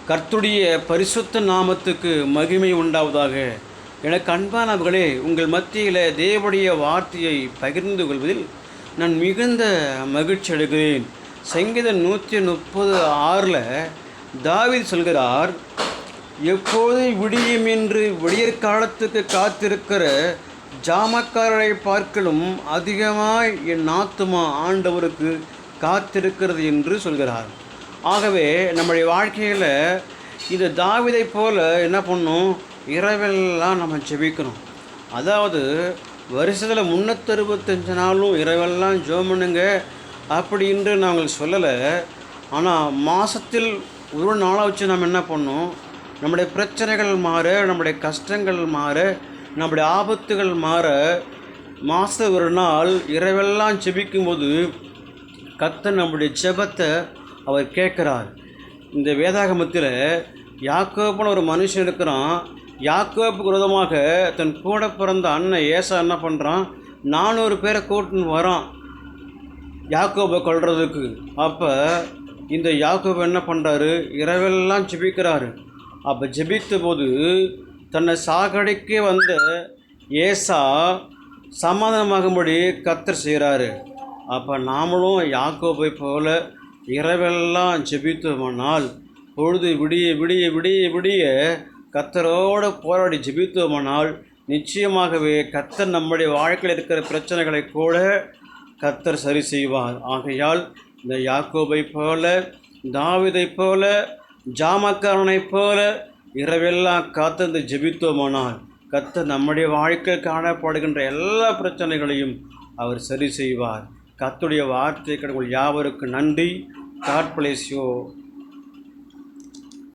கர்த்தருடைய பரிசுத்த நாமத்துக்கு மகிமை உண்டாவதாக. எனக்கு அன்பானவர்களே, உங்கள் மத்தியில் தேவனுடைய வார்த்தையை பகிர்ந்து கொள்வதில் நான் மிகுந்த மகிழ்ச்சி அடைகிறேன். சங்கீதம் 136 தாவீது சொல்கிறார், எப்போது விடியும் என்று விடியற்காலத்துக்கு காத்திருக்கிற ஜாமக்காரரை பார்க்கலும் அதிகமாய் என் ஆத்துமா ஆண்டவருக்கு காத்திருக்கிறது என்று சொல்கிறார். ஆகவே நம்முடைய வாழ்க்கையில் இந்த தாவீதை போல் என்ன பண்ணணும், இரவெல்லாம் நம்ம ஜெபிக்கணும். அதாவது வருஷத்தில் 365 நாளும் இரவெல்லாம் ஜெபம் பண்ணுங்க அப்படின்று நாங்கள் சொல்லலை. ஆனால் மாதத்தில் ஒரு நாளாக வச்சு நம்ம என்ன பண்ணோம், நம்முடைய பிரச்சனைகள் மாற, நம்முடைய கஷ்டங்கள் மாற, நம்முடைய ஆபத்துகள் மாற மாதம் ஒரு நாள் இரவெல்லாம் ஜெபிக்கும்போது கர்த்தர் நம்முடைய ஜெபத்தை அவர் கேட்குறார். இந்த வேதாகமத்தில் யாக்கோப்புன்னு ஒரு மனுஷன் இருக்கிறான். யாக்கோப்புக்கு விரோதமாக தன் கூட பிறந்த அண்ணன் ஏசா என்ன பண்ணுறான், 400 பேரை கூட்டின்னு வரான் யாக்கோப்பை கொல்றதுக்கு. அப்போ இந்த யாக்கோபு என்ன பண்ணுறாரு, இரவெல்லாம் ஜெபிக்கிறாரு. அப்போ ஜெபித்த போது தன்னை சாகடிக்க வந்த ஏசா சமாதானமாகும்படி கர்த்தர் செய்கிறாரு. அப்போ நாமளும் யாக்கோபை போல இரவெல்லாம் ஜெபித்தோமானால், பொழுது விடிய விடிய விடிய விடிய கர்த்தரோடு போராடி ஜெபித்தோமானால் நிச்சயமாகவே கர்த்தர் நம்முடைய வாழ்க்கையில் இருக்கிற பிரச்சனைகளை கூட கர்த்தர் சரி செய்வார். ஆகையால் இந்த யாக்கோபை போல, தாவீதை போல, ஜாமக்காரனை போல இரவெல்லாம் காத்திருந்து ஜெபித்தோமானால் கர்த்தர் நம்முடைய வாழ்க்கையில் காணப்படுகின்ற எல்லா பிரச்சனைகளையும் அவர் சரி செய்வார். கர்த்தருடைய வார்த்தை கடவுள் யாவருக்கு நன்றி. God bless you.